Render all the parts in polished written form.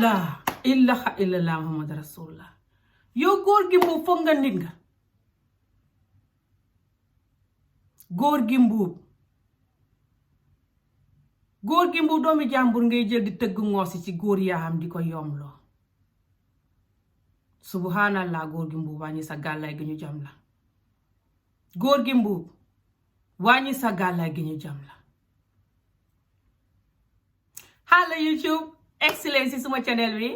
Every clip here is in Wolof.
la ilaha illallah muhammad rasulullah yow góor gi mbuub foog nga nit nga góor gi mbuub doomi jàmbur ngay jël di tëgg ngoosi ci góor yaam di ko yomloo subhanallah góor gi mbuub wàññi sa gàllaay gi ñu jam la góor gi mbuub wàññi sa gàllaay gi ñu jam la xaala YouTube excellence ci suma channel bi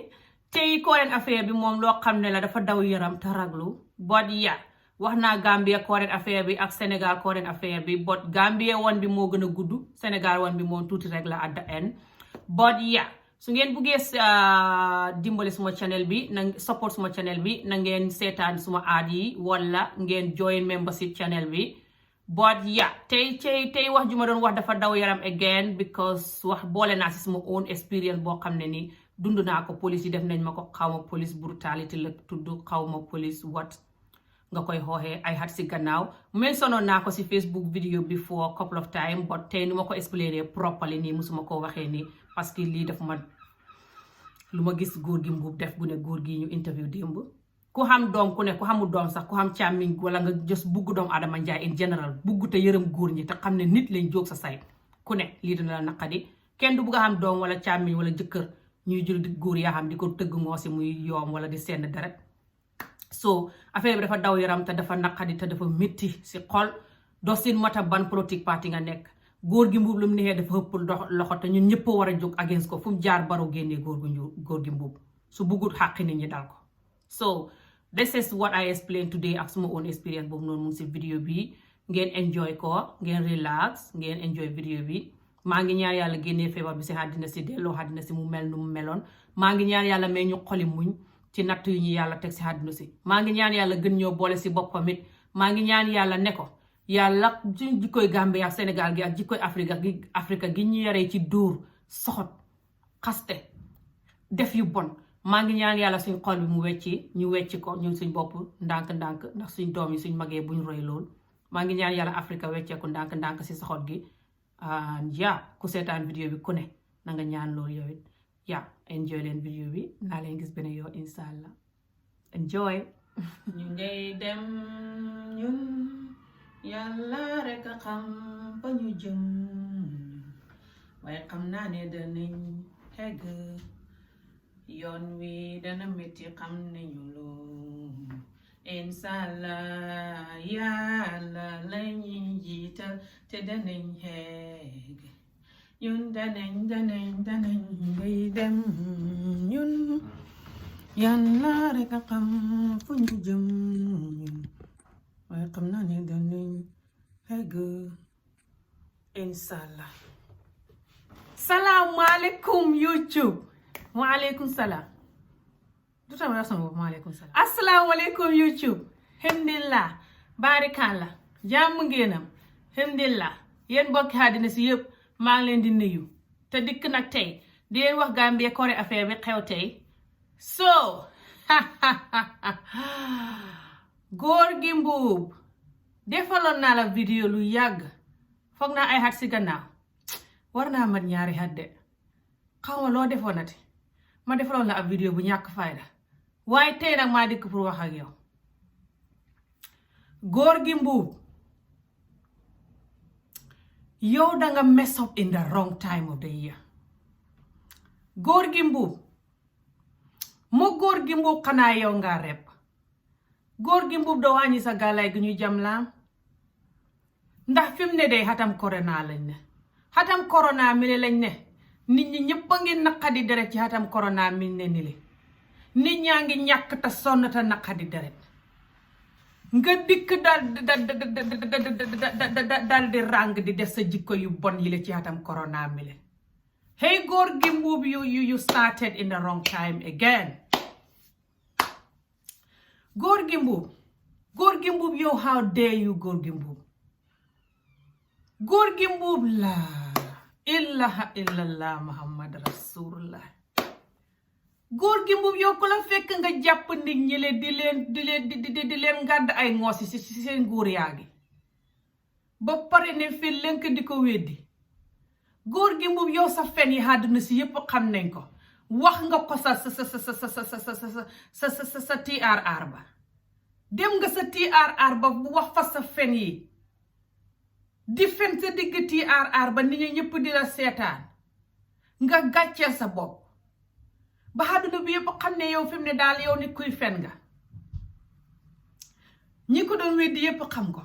tey current affaire bi moom loo xam ne la dafa daw yaram te raglu bot ya wax naa Gambia current affaire bi ak Sénégal current affaire bi bot Gambia woon bi moo gën a gudd Sénégal woon bi moom tuuti rek la at the end bot ya su ngeen buggee dimbale suma channel bi na support suma channel bi na ngeen seetaan suma aad yi wala ngeen join membership channel bi but yeah tey wax ju ma doon wax dafa daw yaram again because wax boole naa si suma own experience boo xam ne ni dund naa ko police yi def nañ ma ko xawma police brutality la tudd xawma police what nga koy xooxee ay xat si gannaaw mentionoon naa ko si Facebook video before couple of time but tey ni ma ko explainer properly nii musuma ko waxee nii parce que lii daf ma lu ma gis góor gi mbuub def bu ne góor gi ñu interview démb ku xam doom ku ne ku xamul doom sax ku xam càmmiñ wala nga just bugg doom Adama Njaay in general bugg te yërëm góor ñi te xam ne nit lañ jóg sa say ku ne lii dina la naqadi kenn du bugg a xam doom wala càmmiñ wala jëkkër ñuy jël di góor yaa xam di ko tëgg ngoosi muy yoom wala di senn deret so affaire bi dafa daw yaram te dafa naqadi te dafa métti si xol doo sin mata ban politique parti nga nekk góor gi mbuub lu mu neexee dafa ëpp loxo te ñun ñëpp war a jóg against ko fu mu jaar baro génnee góor gi mbuub su buggut xàqi nit ñi dal ko so this is what I explained today ak suma own experience boobu noonu mu ngi si vidéo bi ngeen enjoy ko ngeen relax ngeen enjoy vidéo bi maa ngi ñaan yàlla génnee feebar bi si àddina si delloo àddina si mu mel nu mu meloon maa ngi ñaan yàlla may ñu xoli muñ ci natt yu ñu yàlla teg si àddina si maa ngi ñaan yàlla gën ñoo boole si boppam it maa ngi ñaan yàlla ne ko yàlla suñ jikkoy Gambie ak Sénégal gi ak jikkoy Afrique gi ñu yaree ci dóor soxot xaste def yu bon maa ngi ñaan yàlla suñ xol bi mu ñu wecci ko ñun suñ bopp ndànk-ndànk ndax suñ doom yi suñ magee buñ roy lool maa ngi ñaan yàlla Afrique wecceeku ndànk-ndànk si soxot gi ku seetaan vidéo bi ku ne na nga ñaan loolu yow it enjoy leen vidéo bi naa leen gis beneen yoon inshallah enjoy ñu ngay dem ñun yàlla rek a xam ba ñu jëm waaye xam naa ne danañ xegg yoon wi dana métti xam nañu loolu inshallah yàlla lañuy jiital te danañ xegg ñun danañ ngay dem ñun yàlla rek a xam fu ñu jëm waaye xam naa ne danañ xegg inshallah salaamaaleykum YouTube waaleykum salaam du tama wax sama bopp waaleykum salaam asalaamaaleykum YouTube alhamdulillah barikalla jàmm ngeenam alhamdulillah yéen mbokki àddina si yëpp maa ngi leen di nuyu te dikk nag tey di leen wax Gambie current affaire bi xew tey so góor gi mbuub defaloon naa la vidéo lu yàgg foog naa ay xat si gannaaw war naa mat ñaari xat de xaw ma loo defoonati ma defaloon la ab vidéo bu ñàkk fayda waaye tey nag maa dikk pour wax ak yow góor gi mbuub yow danga mess up in the wrong time of the year góor gi mbuub moo góor gi mbuub xanaa yow nga rep góor gi mbuub da wàññi sa gàllaay gi ñu jam laam ndax fi mu ne day xatam corona lañ ne xatam corona mi lañ ne nit ñi ñëpp a ngi naqadi deret ci xatam corona mi ne ni li nit ñaa ngi ñàkk te sonn te naqadi deret nga dikk dal di ràng di def sa jikko yu bon yi la ci xatam corona mi le hey góor gi mbuub you started in the wrong time again góor gi mbuub yow how dare you góor gi mbuub la ilaha illallah muhammad rasulullah góor gi mbuub yow ku la fekk nga jàpp nit ñi le di leen ngàdd ay ngoosi si seen góor yaa gi ba pare ne fi lënk di ko weddi góor gi mbuub yow sa fen yi àdduna si yépp xam nañ ko wax nga ko sa TRR ba dem nga sa TRR ba bu wax fa sa fen yi di fen sa digg TRR ba nit ñi ñëpp di la seetaan nga gàcceel sa bopp ba àdduna bi yëpp xam ne yow fi mu ne daal yow nit kuy fen nga ñi ko doon weddi yëpp xam ko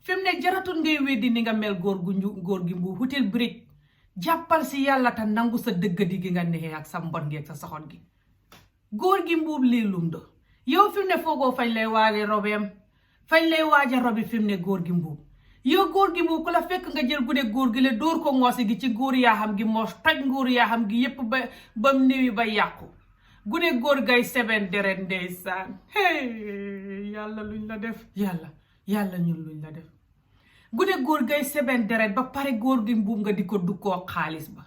fi mu ne jaratul ngay weddi ni nga mel góor gi mbu hutil brique jàppal si yàlla ta nangu sa dëggadi gi nga neexee ak sa mbon gi ak sa soxot gi góor gi mbuub lii lum do yow fi mu ne foogoo fañ lay waaje robeem fañ lay waaja robi fi mu ne góor gi mbuub yow góor gi mbuub ku la fekk nga jël gune góor gi la dóor ko ngoosi gi ci góor yaa xam gi moo toj nguur yaa xam gi yépp bam néewi ba yàqu gune góor gay seben deret ndeysaan hey yàlla luñ la def yàlla ñun luñ la def gune góor gay seben deret ba pare góor gi mbuub nga di ko dukkoo xaalis ba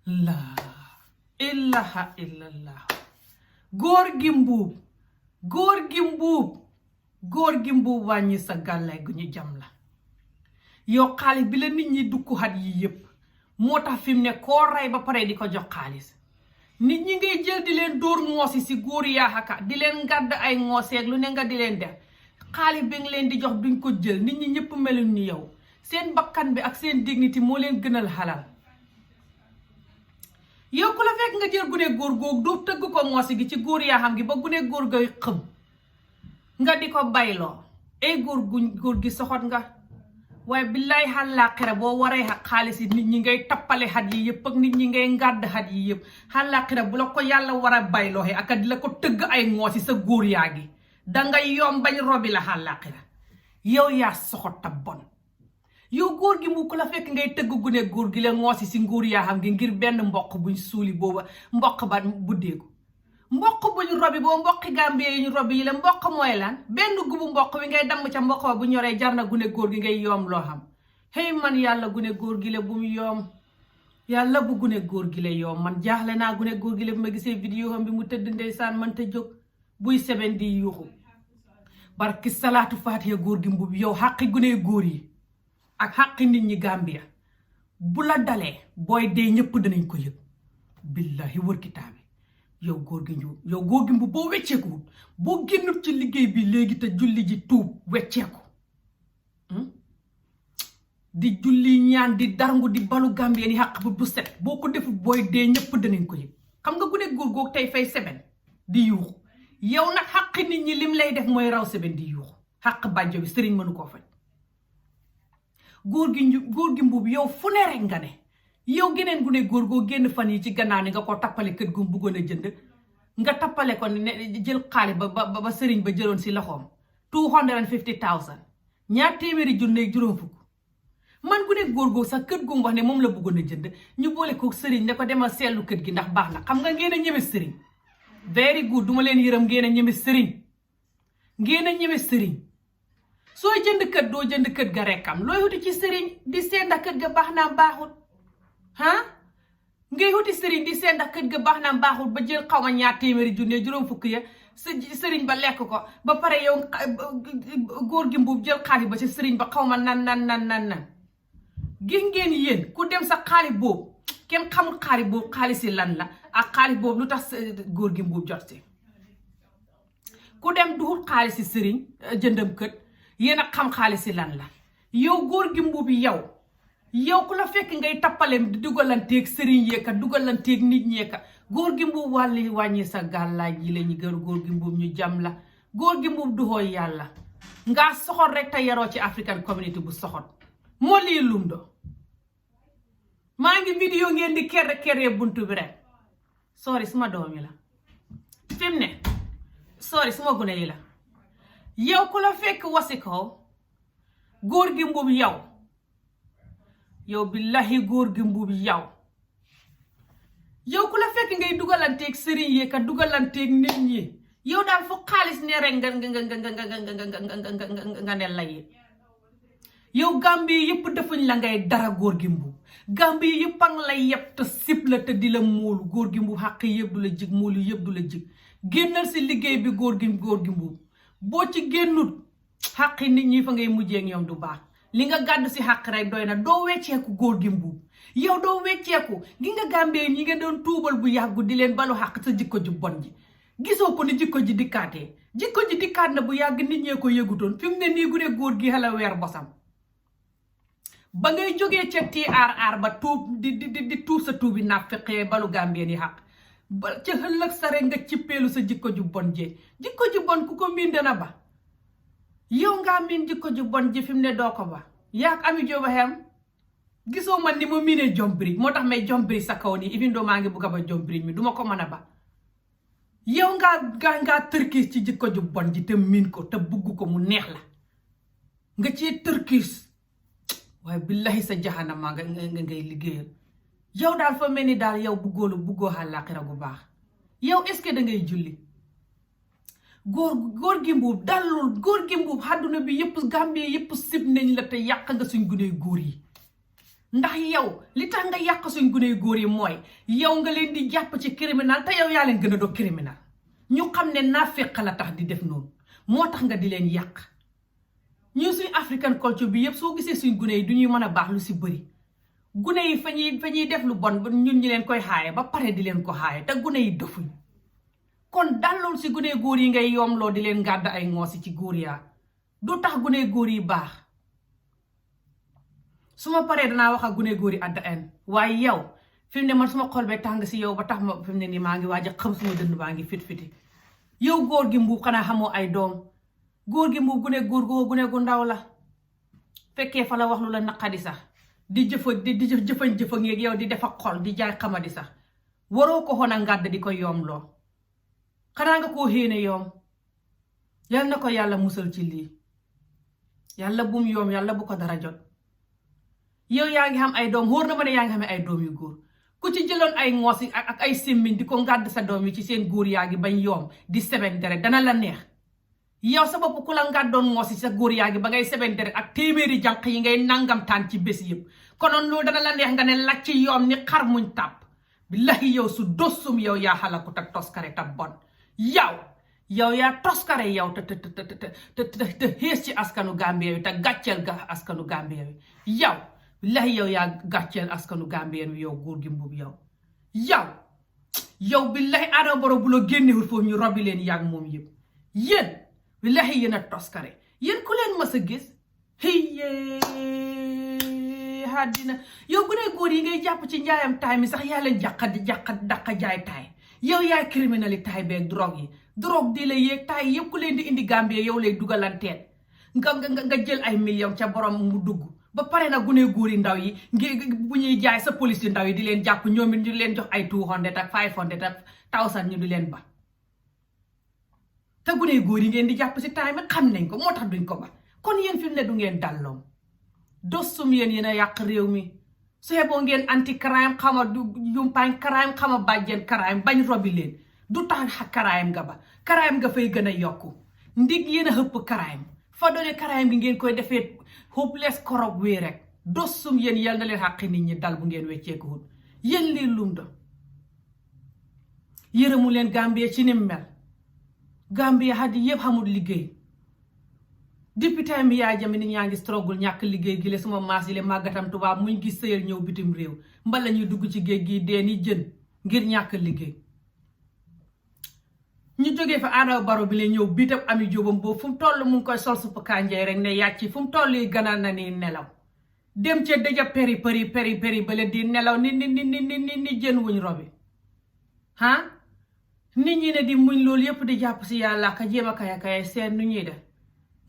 laa ilaha illallah góor gi mbuub wàññi sa gàllaay gu ñu jam la yow xaalis bi la nit ñi dukku xat yi yépp moo tax fi mu ne koo rey ba pare di ko jox xaalis nit ñi ngay jël di leen dóor ngoosi si góor yaaxaka di leen ngàdd ay ngooseeg lu ne nga di leen def xaalis bi nga leen di jox duñ ko jël nit ñi ñëpp meluñ ni yow seen bakkan bi ak seen dignité moo leen gënal xalal yow ku la fekk nga jël gune góor googu doo tëgg ko ngoosi gi ci góor yaa xam gi ba gune góor gay xëm nga di ko bayloo ay góor gi soxot nga waaye billaay xàllaaxira boo waree xaalis yi nit ñi ngay tappale xat yi yëpp ak nit ñi ngay ngàdd xat yi yëpp xàllaaxira bu la ko yàlla war a baylooxe ak di la ko tëgg ay ngoosi sa góor yaa gi dangay yom bañ robi la xàllaaxira yow yaa soxot ta bon yow góor gi mu ko la fekk ngay tëgg gune góor gi la ngoosi si nguur yaa xam gi ngir benn mboq buñ suuli booba mboq ba buddeeku mboq buñ robi boo mboqi Gambie yi ñu robi yi la mboq mooy lan benn gubu mboq wi ngay damm ca mboq ba bu ñoree jar na gune góor gi ngay yoom loo xam hey man yàlla gune góor gi la bu mu yoom yàlla bu gune góor gi la yoom man jaaxle naa gune góor gi la bu ma gisee vidéo xam bi mu tëdd ndeysaan man te jóg buy seben di yuuxu barki salaatu faatiha góor gi mbub yow xaqi gune góor yi ak xaqi nit ñi Gambia bu la dalee booy dee ñëpp danañ ko yëg billahi wër kitaabi yow góor gi mbu boo wecceeku boo génnut ci liggéey bi léegi te julli ji tuub wecceeku di julli ñaan di darngu di balu Gambien yi xaq bu set boo ko defut booy dee ñëpp danañ ko yëg xam nga gune góor googu tey fay seben di yuuxu yow nag xaq nit ñi lim lay def mooy raw seben di yuuxu xaq bàjjo bi sëriñ mënu koo faj góor gi mbuub yow fu ne rek nga ne yow geneen gune góor goo génn fan yi ci gannaaw ni nga ko tappale kër gu bëggoon a jënd nga tappale ko ne jël xaalis ba sëriñ ba jëloon si loxoom 250,000 ñaar téeméeri junne juróom fukk man gune góor goo sax kër gu mu wax ne moom la bëggoon a jënd ñu boole ko sëriñ ne ko demal seetlu kër gi ndax baax na xam nga ngeen a ñeme sëriñ very good duma leen yërëm ngeen a ñeme sëriñ sooy jënd kër doo jënd kër ga rekkam looy wuti ci sëriñ di seet ndax kër ga baax naa baaxut ngay wuti sëriñ di seet ndax kër ga baax naa baaxut ba jël xaw ma ñaar téeméeri junne juróom fukk ya sëriñ ba lekk ko ba pare yow góor gi mbuub jël xaalis ba ci sëriñ ba xaw ma nan gis ngeen yéen ku dem sa xaalis boobu kenn xamul xaalis boobu xaalis yi lan la ak xaalis boobu lu tax góor gi mbuub jot si ku dem duxul xaalis si sëriñ jëndam kër yéen a xam xaalis si lan la yow góor gi mbuub yow ku la fekk ngay tappaleem di dugalanteeg sëriñ yeeka dugalanteeg nit ñeeka góor gi mbuub wàlli wàññi sa gàllaaj yi la ñu gër góor gi mbuub ñu jam la góor gi mbuub du xooy yàlla ngaa soxot rek te yaroo ci African community bu soxot moo lii lum do maa ngi vidéo ngeen di kerre buntu bi rek sorry suma doom yi la fi mu ne sorry suma gune yi la yow ku la fekk wasi ko góor gi mbuub yow billahi góor gi mbuub yow ku la fekk ngay dugalanteeg sëriñ yi ka dugalanteeg nit ñi yow daal fu xaalis ne rek nga ne lay yow Gambie yëpp defuñ la ngay dara góor gi mbuub Gambie yëpp a ngi lay yeb te sip la te di la móolu góor gi mbuub xàq yëpp du la jig móolu yëpp du la jig génnal si liggéey bi góor gi mbuub boo ci génnut xàqi nit ñi fa ngay mujjee ak ñoom du baax li nga gàddu si xàq rek doy na doo wecceeku góor gi mbuub yow doo wecceeku gi nga gàmbee ñi nga doon tuubal bu yàggu di leen balu xàq sa jikko ju bon ji gisoo ko ni jikko ji dikkaatee jikko ji dikkaat na bu yàgg nit ñee ko yëgutoon fi mu ne nii gune góor gi xala weer bosam ba ngay jógee ca TRR ba tuub di tuub sa tuubi naafeqee balu gàmbeen yi xàq ba ca ëllëg sa rek nga cippeelu sa jikko ju bon jee jikko ju bon ku ko miin dana ba yow ngaa miin jikko ju bon ji fi mu ne doo ko ba yaak Ami Jóoba xem gisoo man ni ma miinee jombri moo tax may jombri sa kaw nii even doo maa ngi bugg a ba jombri mi duma ko mën a ba yow ngaa tërkiis ci jikko ju bon ji te miin ko te bugg ko mu neex la nga ci tërkiis waaye billahi sa jahanama nga ngay liggéeyal yow daal fa mel ni daal yow buggoo àllaaxira gu baax yow est-ce que da ngay julli góor gi mbuub dalul góor gi mbuub àdduna bi yëpp Gambie yëpp sib nañ la te yàq nga suñ guney góor yi ndax yow li tax nga yàq suñ guney góor yi mooy yow nga leen di jàpp ci criminal te yow yaa leen gën a doo criminal ñu xam ne naafeq la tax di def noonu moo tax nga di leen yàq ñu suñ African culture bi yëpp soo gisee suñ gune yi du ñuy mën a baax lu si bëri gune yi fa ñuy def lu bon ñun ñi leen koy xaaye ba pare di leen ko xaaye te gune yi dofuñ kon dallool si gune góor yi ngay yoomloo di leen gàdd ay ngoosi ci góor yaa du tax gune góor yi baax su ma paree danaa wax ak gune góor yi at the end waaye yow fi mu ne man suma xol bee tàng si yow ba tax ma fi mu ne nii maa ngi waaj a xam suma dënd baa ngi fit-fiti yow góor gi mbuub xanaa xamoo ay doom góor gi mbuub gune gu ndaw la fekkee fa la wax lu la naqadi sax di jëfan yeeg yow di def ak xol di jaay xamadi sax waroo ko xon a ngàdd di ko yoomloo xanaa nga koo xéene yoom yal na ko yàlla musal ci lii yàlla bum yoom yàlla bu ko dara jot yow yaa ngi xam ay doom wóor na ma ne yaa ngi xam ay doom yu góor ku ci jëloon ay ngoos ak ay simmiñ di ko ngàdd sa doom yi ci seen góor yaa ngi bañ yoom di seben deret dana la neex yow sa bopp ku la ngàddoon ngoos yi sa góor yaa ngi ba ngay seben deret ak téeméeri jànq yi ngay nangam taan ci bés yëpp konoon loolu dana la neex nga ne lacc yoom ni xar muñ tàpp billahi yow su dosum yow yaa xalaku te toskare te bon yow yaa toskare yow te xees ci askanu Gambie wi te gàcceel ga askanu Gambie wi billahi yow yaa gàcceel askanu Gambie wi yow góor gi mbub yow billahi Adama Barrow bu la génnewul foofu ñu robi leen yàgg moom yëpp yéen billahi yéen a toskare yéen ku leen mas a gis àddina yow gune góor yi ngay jàpp ci njaayam taay mi sax yaa leen dàqa jaay taay yow yaay criminali taay beeg drogue di la yéeg taay yëpp ku leen di indi Gambie yow lay dugalanteen nga jël ay million ca borom mu dugg ba pare na gune góor yi ndaw yi bu ñuy jaay sa police yu ndaw yi di leen jàpp ñoom it ñu di leen jox ay 200 ak 500 ak 1000 ñu di leen ba te gune góor yi ngeen di jàpp si taay mi xam nañ ko moo tax duñ ko ba kon yéen fi mu ne du ngeen dalloom dosum yéen a yàq réew mi su yeboo ngeen anti crime xama du yumpaañ crime xama bàjjen crime bañ robi leen du tax crime nga ba crime nga fay gën a yokku ndig yéen a xëpp crime fa doone crime bi ngeen koy defee hopeless korog wii rek dosum yéen yal na leen xàqi nit ñi dal bu ngeen wecceeku wut yéen lii lum do yërëmu leen Gambie ci nim mel Gambie xaddi yëpp xamul liggéey député mi yaa jame nit ñaa ngi struggle ñàkk liggéey gi le suma maas yi le màggatam tubaab muñ gis sëyal ñëw bitim réew mbala ñuy dugg ci géej gi dee ni jën ngir ñàkk liggéey ñu jógee fa Adama Barrow bi la ñëw biitam Ami Jóobam boobu fu mu toll mu ngi koy sol suppu kànjay rek ne yàcc fu mu toll yi ganal na ni nelaw dem ca dëja peri bale di nelaw ni jën wuñ robi nit ñi ne di muñ loolu yëpp di jàpp si yàlla ka jéem a kaya seen nu ñuy def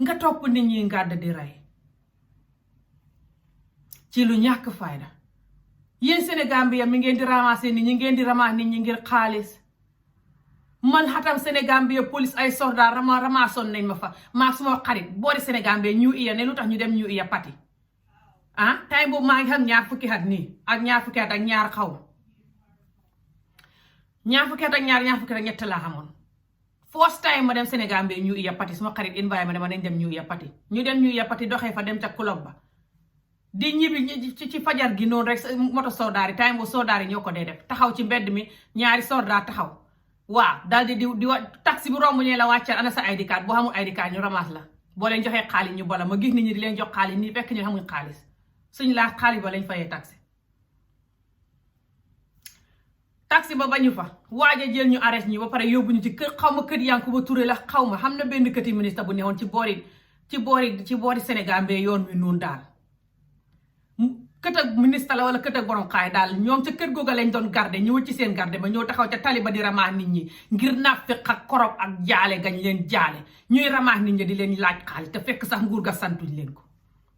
nga topp nit ñi ngàdd di rey ci lu ñàkk fayda yéen Sénégambia mi ngeen di ramasser nit ñi ngeen di ramas nit ñi ngir xaalis man xatam Sénégambia police ay soldat ramasoon nañ ma fa maa suma xarit boori Sénégambia ñu iya ne lu tax ñu dem ñu iya pati time boobu maa ngi xam ñaar fukki at nii ak ñaar fukki at ak ñaar xaw ñaar fukki at ak ñett laa xamoon first time ma dem Sénégambia ñu iya pati suma xarit invite ma ne ma nañ dem ñu iya pati ñu dem ñu iya pati doxee fa dem ca club ba di ñibbi ci fajar gi noonu rek moto soldaar yi time boobu soldaar yi ñoo ko dee def taxaw ci mbedd mi ñaari soldaar taxaw waaw daal di taxi bu romb ñee la wàccal ana sa ID card boo xamul ID card ñu ramasse la boo leen joxee xaalis ñu bala ma gis nit ñi di leen jox xaalis nii fekk ñu xamuñ xaalis suñ laa xaalis ba lañ fayee taxi ba bañu fa waaja jël ñu arrest ñi ba pare yóbbu ñu ci kër xaw ma kër Yankuba Touré la xaw ma xam na benn këti ministre bu newoon ci boori Sénégal mbee yoon wi noonu daal kët ak ministre la wala kët ak borom xaay daal ñoom ca kër googa lañ doon garde ñëw ci seen garde ba ñëw taxaw ca tali ba di ramaax nit ñi ngir naafeq ak korob ak jaale gañ leen jaale ñuy ramaax nit ñi di leen laaj xaalis te fekk sax nguur ga santuñ leen ko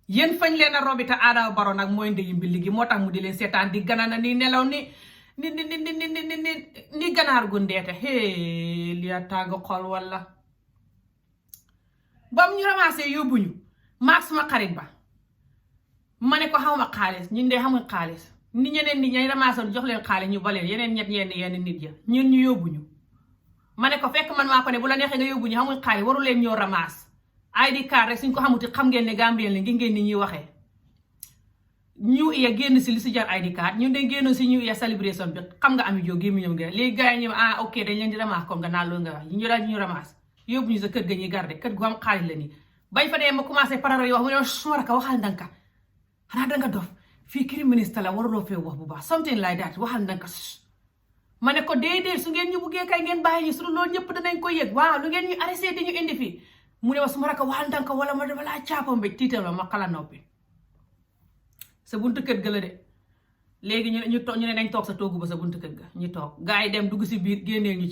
yéen fañ leen a robi te Adama Barrow nag mooy ndeyi mbi gi moo tax mu di leen seetaan di ganana ni nelaw ni ganaar gu ndeete hee li a tàng xol walla bam ñu ramassé yóbbuñu maag suma xarit ba ma ne ko xawma xaalis ñun de xamuñ xaalis ni ñeneen nit ñay ramassé jox leen xaalis ñu baleen yeneen yenn nit ya ñun ñu yóbbuñu ma ne ko fekk man maa ko ne bu la neexee nga yóbbuñu xamuñ xaalis waru leen ñoo ramasse ID card rek suñ ko xamuti xam ngeen ne Gambien la ngi ngeen ni ñuy waxee ñu iya génn si li si jar ID card ñun dañ génnoon si ñu iya celebration bi xam nga Ami Jow gémmi ñoom nga léegi gars yi ñëw ok dañ leen di ramasse comme nga naan loolu nga wax ñu daal ñu ramasse yóbbu ñu sa kër ga ñuy garde kër gu am xaalis la nii bañ fa dee ma commencé pararo yi wax mu ne suma raka waxal ndanka xanaa danga dof fii kiri ministre la waruloo fee wax bu baax something like that waxal ndanka ma ne ko déedéet su ngeen ñu buggee kay ngeen bàyyi ñu su loolu ñëpp danañ ko yëg waaw lu ngeen ñu arrêté di ñu indi fii mu ne ma suma raka waxal ndanka wala ma dafa laa caapa mbéj tiital ma xala noppi sa buntu kër ga la de léegi ñu ne nañ toog sa toogu ba sa buntu kër ga ñu toog gars yi dem dugg si biir génneel ñu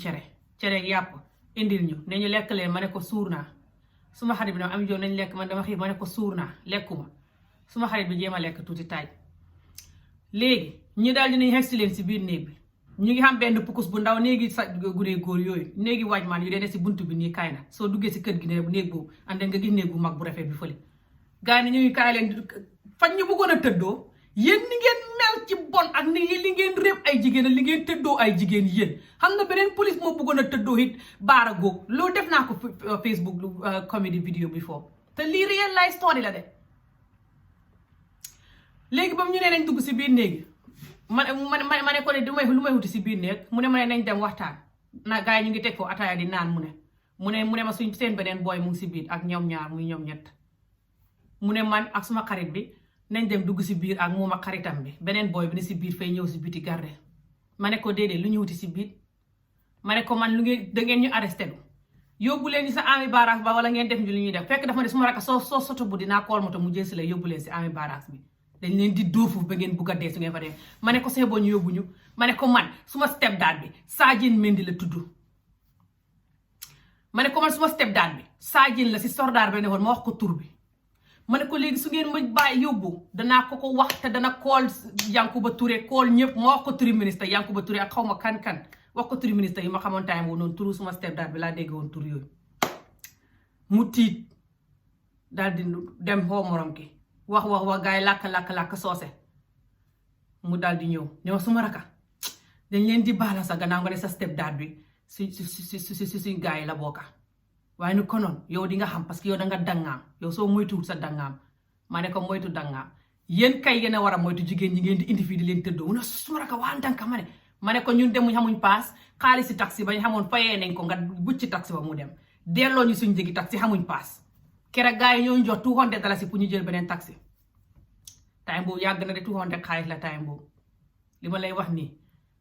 cere yàpp indil ñu ne ñu lekk leen ma ne ko suur naa suma xarit bi dama Ami Jow nañ lekk man dama xiif ma ne ko suur naa lekkuma suma xarit bi jéem a lekk tuuti taaj léegi ñu daal dinañ xegsi leen si biir néeg bi ñu ngi xam benn pukus bu ndaw néegi sa gudee góor yooyu néegi waajmaan yu dee ne si buntu bi nii kaay na soo duggee si kër gi ne néeg boobu ànd nga gis néeg bu mag bu rafet bi fële gars yi ne ñu kaay leen fañ ñu bëggoon a tëddoo yéen ni ngeen mel ci bon ak ni li ngeen réeb ay jigéen li ngeen tëddoo ay jigéen yéen xam nga beneen police moo bëggoon a tëddoo it baara góog loolu def naa ko Facebook comedy vidéo bi foofu te lii real life story la de léegi ba mu ñu nee nañ dugg si biir néegi ma ne ko ne lu may wuti si biir néeg mu ne ma ne nañ dem waxtaan na gars yi ñu ngi teg foofu ataaya di naan mu ne ma suñ seen beneen booy mu ngi si biir ak ñoom ñaar muy ñoom ñett mu ne man ak suma xarit bi nañ dem dugg si biir ak moom ak xaritam bi beneen booy bi ne si biir fay ñëw si biti garde ma ne ko déedéet lu ñu wuti si biir ma ne ko man lu ngeen da ngeen ñu arresté lu yóbbu leen si Army Barracks ba wala ngeen def ñu lu ñuy def fekk dafa ne suma raka soo soto bu dinaa kool moto mu jël si la yóbbu leen si Army Barracks bi dañ leen di dóor foofu ba ngeen bugg a dee su ngeen fa dee ma ne ko see boo ñu yóbbu ñu ma ne ko man suma step dad bi Sajin Mendy la tudd ma ne ko man suma step dad bi Sajin la si sordaar bi ne woon ma wax ko tur bi ma ne ko léegi su ngeen ma bàyyi yóbbu danaa ko wax te dana kool Yankuba Touré kool ñëpp ma wax ko turi ministre Yankuba Touré ak xaw ma kan wax ko turi ministre yi ma xamoon time boobu noonu turu suma step dad bi laa dégg woon tur yooyu mu tiit daal di dem xoo morom ki wax gars yi làkk soose mu daal di ñëw ne ma suma raka dañ leen di baala sa gannaaw nga ne sa step dad bi si gars yi la bokka waaye nu konoon yow di nga xam parce que yow da nga dangaam yow soo moytuwul sa dangaam ma ne ko moytu dangaam yéen kay yéen a war a moytu jigéen ñi ngeen di indi fii di leen tëddoo mu ne suma raka waa danka ma ne ko ñun demuñ xamuñ paas xaalis si taxi bañ xamoon fayee nañ ko nga bucc ci taxi ba mu dem delloo ñu suñ jëgi taxi xamuñ paas keroog gars yi ñoo jox $200 pour ñu jël beneen taxi time boobu yàgg na de 200 xaalis la time boobu li ma lay wax nii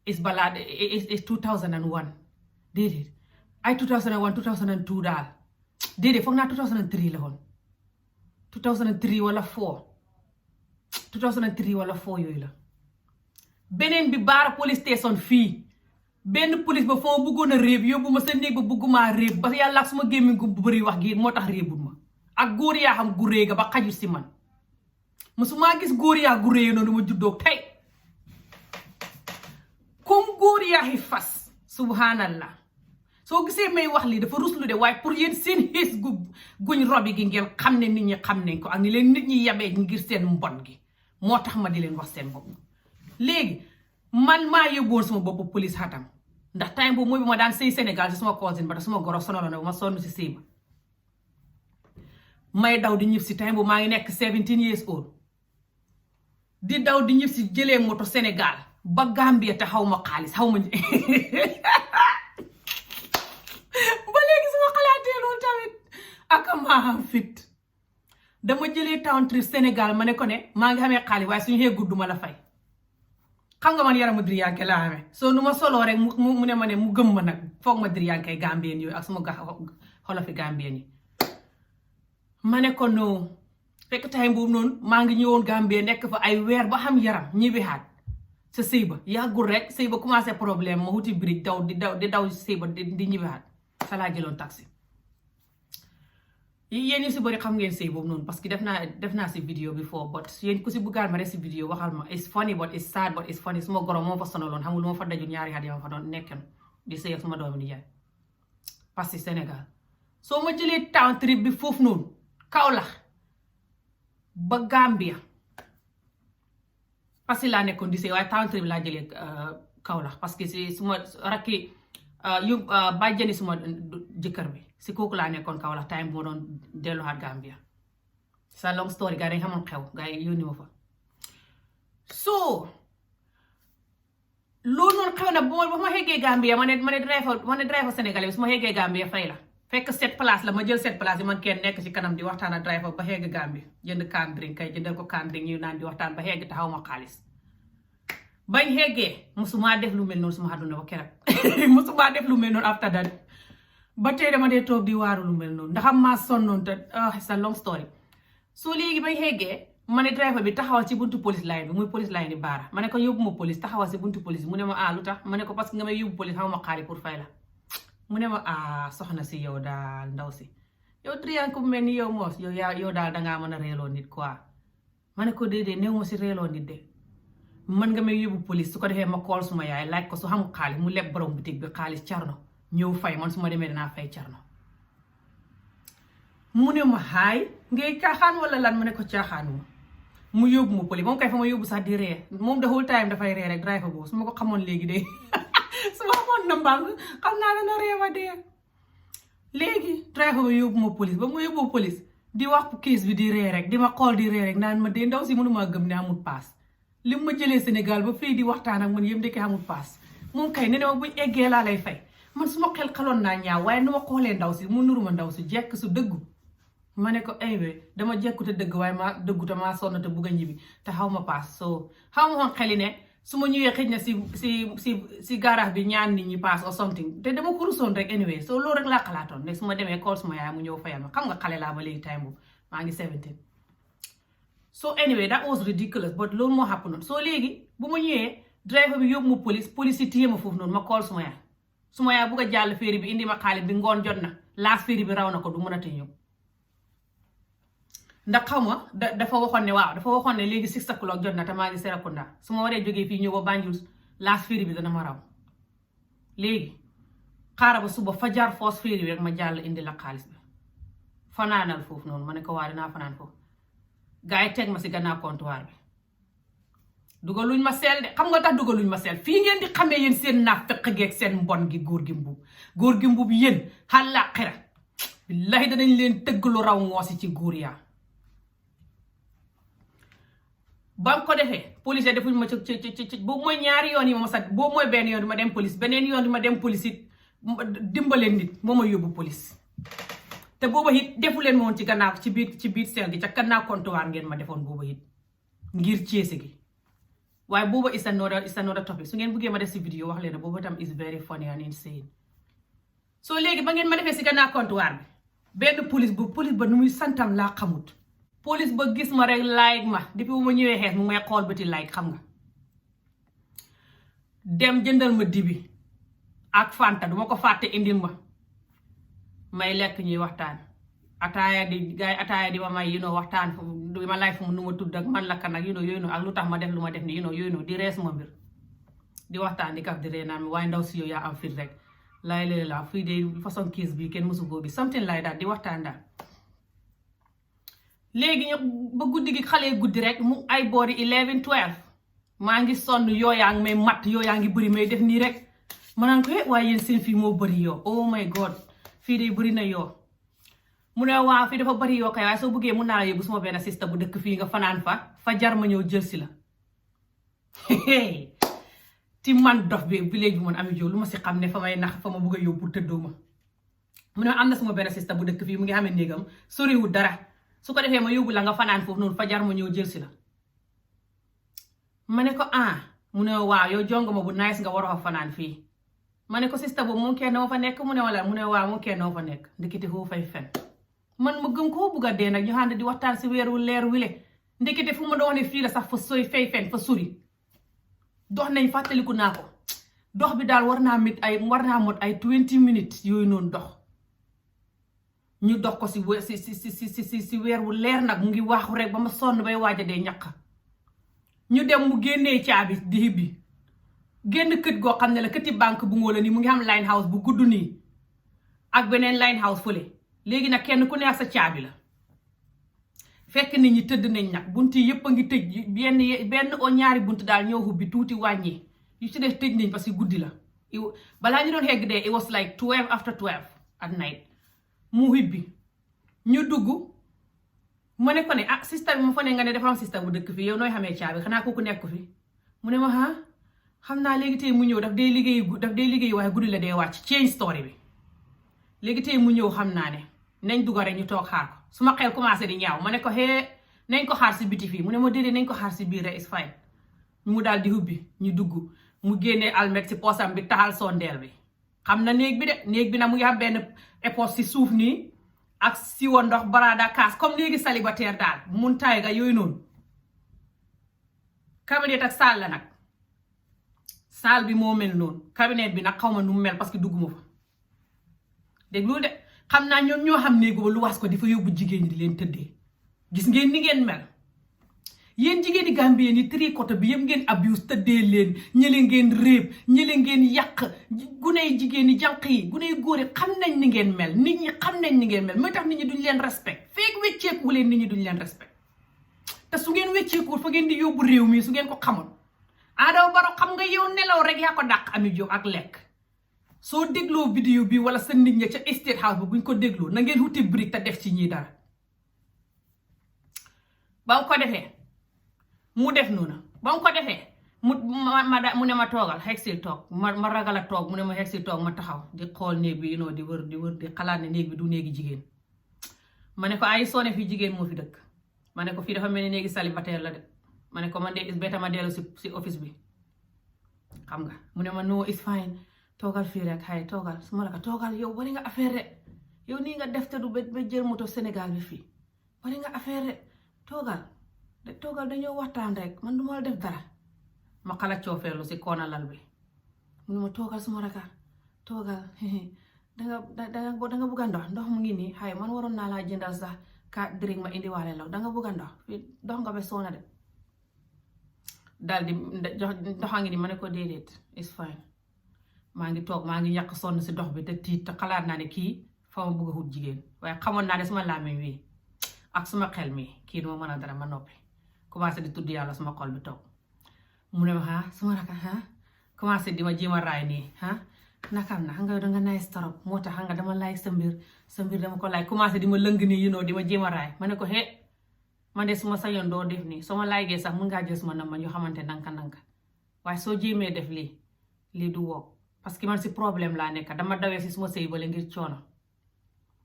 is balaa is 2001 déedéet ay 2001 2002 daal déedéet foog naa 2003 la woon 2003 wala 4 2003 wala 4 yooyu la beneen bi baara police station fii benn police ba foo bëggoon a réeb yóbbu ma sa néeg ba bëggumaa réeb ba yàlla ak suma gémmiñ gu bëri wax gi moo tax réebul ma ak góor yaa xam gu réega ba xaju si man musuma gis góor yaa gu réega noonu ma juddoo tey comme góor yaa yi fas subhanallah soo gisee may wax lii dafa ruslu de waaye pour yéen seen xees guñ robi gi ngeen xam ne nit ñi xam nañ ko ak ni leen nit ñi yabee ngir seen mbon gi moo tax ma di leen wax seen bopp léegi man maa yóbboon sama bopp police xatam ndax time boobu mooy bi ma daan sëy Sénégal si sama cousin ba da suma goro sonaloon na ma sonn si sëy ba may daw di ñib si time boobu maa ngi nekk 17 years old di daw di ñib si jëlee moto Sénégal ba Gambia te xaw ma xaalis xaw ma ba léegi suma xalaatee loolu tamit aka maa xam fit dama jëlee town trip Sénégal ma ne ko ne maa ngi xamee xaalis waaye suñu xee gudduma la fay xam nga man yaramu diriyanke laa xamee soo nu ma soloo rek mu ne ma ne mu gëm ma nag foog ma diriyanke gambien yooyu ak suma xolofi gambien yi ma ne ko no fekk time boobu noonu maa ngi ñëwoon Gambie nekk fa ay weer ba xam yaram ñibbi xaat sa sëy ba yàggul rek sëy ba commencé problème ma wuti bridge di daw sëy ba di ñibbi xaat sa laa jëloon taxi yéen ñu si bëri xam ngeen sëy boobu noonu parce que def naa si vidéo bi foofu but yéen ku si buggaat ma rek si vidéo waxal ma it's funny but it's sad but it's funny suma goro moo fa sonaloon xam nga lu ma fa dajul ñaari at ma fa doon nekkoon di sëy ak suma doomi di jaay parce que Sénégal soo ma jëlee town trip bi foofu noonu Kaolack ba Gambia parce que laa nekkoon di sëy waaye town trip laa jëlee Kaolack parce que si suma rakki bàjjani suma jëkkër bi si kooku laa nekkoon Kaolack time bu ma doon delluwaat Gambia sa long story gars yi dañ xamoon xew gars yi yónni ma fa so loolu noonu xew na ba ma xeggee Gambia ma ne driver sénégalais bi su ma xeggee Gambia fay la fekk 7 place la ma jël 7 place yi man kenn nekk ci kanam di waxtaan ak driver ba xegg Gambia jënd can drink kay jëndal ko can drink ñu naan di waxtaan ba xegg taxaw ma xaalis bañ xeggee musuma def lu mel noonu suma àdduna ba keroog musuma def lu mel noonu after that ba tey dama dee toog di waaru lu mel noonu ndax am maa sonnoon te it's a long story so léegi bañ xeggee ma ne driver bi taxawal ci buntu police line bi muy police line di baara ma ne ko yóbbu ma police taxawal ci buntu police mu ne ma lu tax ma ne ko parce que nga may yóbbu police xaw ma xaalis pour fay la mu ne ma soxna si yow daal ndaw si yow triangle bu mel ni yow moos yow daal dangaa mën a reeloo nit quoi ma ne ko déedéet néew ma si reeloo nit de man nga may yóbbu police su ko defee ma kool suma yaay laaj ko su xam xaalis mu leb borom boutique bi xaalis carno ñëw fay man su ma demee dinaa fay carno mu ne ma haay ngay caaxaan wala lan ma ne ko caaxaanuma mu yóbbu ma police moom kay fa ma yóbbu sax di ree moom the whole time dafay ree rek driver boobu su ma ko xamoon léegi de su ma xamoon na mbaa xam naa dana reewa dee léegi driver ba yóbbu ma police ba mu yóbbu police di wax case bi di ree rek di ma xool di ree rek naan ma dee ndaw si mënuma gëm ne amul paas li ma jëlee Sénégal ba fii di waxtaan ak man yëpp ndeke amul paas moom kay ne ma buñ eggee laa lay fay man su ma xaloon naa ñaaw waaye nu ma xoolee ndaw si mu nuruma ndaw si jekk su dëggu ma ne ko dama jekku te dëgg waaye maa dëggu te maa sonn te bugg a ñibbi te xaw ma paas so xaw ma xoon xeli ne su ma ñëwee xëj na si garage bi ñaan nit ñi paas or something te dama ko rusoon rek anyway so loolu rek laa xalaatoon ne su ma demee call suma yaay mu ñëw fayal ma xam nga xale laa ba léegi time boobu maa ngi 17 so anyway that was ridiculous but loolu moo happen noonu so léegi bu ma ñëwee driver bi yóbbu ma police yi téye ma foofu noonu ma call suma yaay bugg a jàll féeri bi indi ma xaalis bi ngoon jot na laas féeri bi raw na ko du mën a te ñëw ndax xaw ma dafa waxoon ne léegi 6 o'clock jot na te maa ngi Serekunda su ma waree jógee fii ñëw ba Banjul laas féeri bi dana ma raw léegi xaaral ba suba fajar foos féeri bi rek ma jàll indi la xaalis bi fanaanal foofu noonu ma ne ko waa dinaa fanaan foofu gars yi teg ma si gannaaw comptoir bi dugaluñ ma seel de xam nga tax dugaluñ ma seel fii ngeen di xamee yéen seen naafeq geeg seen mbon gi góor gi mbuub yéen àllaaxira billahi danañ leen tëgg lu raw ngoosi ci góor yaa ba ko defee police defuñ ma ci boobu mooy ñaari yoon yi ma sax boobu mooy benn yoon bi ma dem police beneen yoon bi ma dem police it dimbaleen nit moo ma yóbbu police te booba it defu leen moon ci gannaaw ci biir seel gi ca gannaaw comptoir ngeen ma defoon booba it ngir ceese gi waaye booba is another topic su ngeen buggee ma def si vidéo wax leen ne booba tam is very funny and insane so léegi ba ngeen ma defee si gannaaw comptoir bi benn police ba nu muy santam laa xamut police ba gis ma rek like ma depuis bu ma ñëwee xees mu may xool bëti like xam nga dem jëndal ma dibi ak fanta duma ko fàtte indil ma may lekk ñuy waxtaan ataaya di ma may waxtaan di ma lay fu mu nu ma tudd ak man la kan ak yooyu ak lu tax ma def lu ma def ni yooyu di rees ma mbir di waxtaan di kaf di ree naan waaye ndaw si yow yaa am fit rek laay léeg la fii de façon kiis bi kenn mësu koo gis something like that di waxtaan daal léegi ñu ba guddi gi xale guddi rek mu ay boori 11 12 maa ngi sonn yooyaa ngi may matt yooyaa ngi bëri may def nii rek ma naan ko waaye yéen seen fii moo bëri yoo oh my god fii de bëri na yoo mu ne waaw fii dafa bëri yoo kay waaye soo bëggee mun naa la yóbbu suma benn sista bu dëkk fii nga fanaan fa jar ma ñëw jël si la ti man dof bi léegi man Ami Jobe lu ma si xam ne fa may nax fa ma bëgg a yóbbu tëddoo ma mu ne am na suma benn sista bu dëkk fii mu ngi xamee néegam soriwul dara su ko defee ma yóbbu la nga fanaan foofu noonu fajar ma ñëw jël si la ma ne ko mu ne waaw yow jongo ma bu nice nga war a fanaan fii ma ne ko sista boobu mu kenn moo fa nekk mu ne wala mu ne waaw mu kenn moo fa nekk ndekete foofu fay fen man ma gëm ko bugg a dee nag ñu ànd di waxtaan si weer wu leer wile ndekete fu ma doon ne fii la sax fa sooy fay fen fa suri dox nañ fàttaliku naa ko dox bi daal war naa mot ay 20 minutes yooyu noonu dox ñu dox ko si weer wu leer nag mu ngi waaxu rek ba ma sonn bay waaja dee ñaq ñu dem mu génnee caabi di hibbi génn kët goo xam ne la këti banque bu ngoo la nii mu ngi am line house bu gudd nii ak beneen line house fële léegi nag kenn ku ne ak sa caabi la fekk nit ñi tëdd nañ nag bunt yi yëpp a ngi tëj benn o ñaari bunt daal ñoo hubbi tuuti wàññi yu ci def tëj nañ parce que guddi la balaa ñu doon hegg dee it was like 12 after 12 at night mu hibbi ñu dugg ma ne ko ne sista bi ma fa ne nga ne dafa am sista bu dëkk fii yow nooy xamee caabi xanaa kooku nekk fi mu ne ma xam naa léegi tey mu ñëw daf day liggéey waaye guddi la dee wàcc change story bi léegi tey mu ñëw xam naa ne nañ dugg rek ñu toog xaar ko su ma xel commencé di ñaaw ma ne ko nañ ko xaar si biti fii mu ne ma déedéet nañ ko xaar si biir rek is fine mu daal di hubbi ñu dugg mu génnee almet si poosam bi taxal sondeel bi xam na néeg bi nag mu ngi am benn épouse si suuf nii ak siwo ndox barada kaas comme léegi célibataire daal mun taay ga yooyu noonu cabinet ak saal la nag saal bi moo mel noonu cabinet bi nag xaw ma nu mu mel parce que dugguma fa dégg loolu de xam naa ñoom ñoo xam néegu ba lu was ko di fa yóbbu jigéen ñi di leen tëddee gis ngeen ni ngeen mel yéen jigéen ñi Gambie ni tricoté bi yëpp ngeen abuse tëddee leen ñële ngeen réeb ñële ngeen yàq guney jigéen ñi jànq yi guney góor yi xam nañ ni ngeen mel nit ñi xam nañ ni ngeen mel mooy tax nit ñi duñ leen respect feek wecceeku leen nit ñi duñ leen respect te su ngeen wecceeku fa ngeen di yóbbu réew mi su ngeen ko xamoon Adama Barrow xam nga yow nelaw rek yaa ko dàq Ami Jobe ak lekk soo dégloo vidéo bi wala sa nit ña ca State House bi buñ ko dégloo na ngeen wuti brique te def ci ñii dara ba mu ko defee mu def noonu ba mu ko defee mu ne ma toogal xegsil toog ma ragal a toog mu ne ma xegsil toog ma taxaw di xool néeg bi di wër di xalaat ne néeg bi du néegi jigéen ma ne ko ay soone fii jigéen moo fi dëkk ma ne ko fii dafa mel ni néegi célibataire la de ma ne ko man de is better ma dellu si office bi xam nga mu ne ma no it's fine toogal fii rek xay toogal su ma la ko toogal yow bari nga affaire de yow nii nga def te du ba jël moto Sénégal bi fii bari nga affaire de toogal dañoo waxtaan rek man du ma la def dara ma xala coofeelu si koona lal bi mu ne ma toogal suma raka toogal danga bëgg a ndox mu ngi nii xay man waroon naa laa jëndal sax ka drink ma indiwaale law danga bëgg a ndox fii dox nga ba soona de daal di ndoxa ngi ni ma ne ko déedéet it's fine maa ngi toog maa ngi ñàkk sonn si dox bi te tiit te xalaat naa ne kii fa ma bëgg a wut jigéen waaye xamoon naa ne suma làmmiñ wi ak suma xel mi kii duma mën a dara ma noppi commencé di tudd yàlla suma xol bi toog mu ne ma suma raka commencé di ma jéem a raay nii nakam na xam nga danga nice torop moo tax xam nga dama like sa mbir dama ko like commencé di ma lëng nii di ma jéem a raay ma ne ko man de suma sañoon doo def nii soo ma laygee sax mun ngaa jël suma nam ma ñu xamante nanka waaye soo jéemee def lii du woo parce que man si problème laa nekk dama dawee si suma sëy bale ngir coono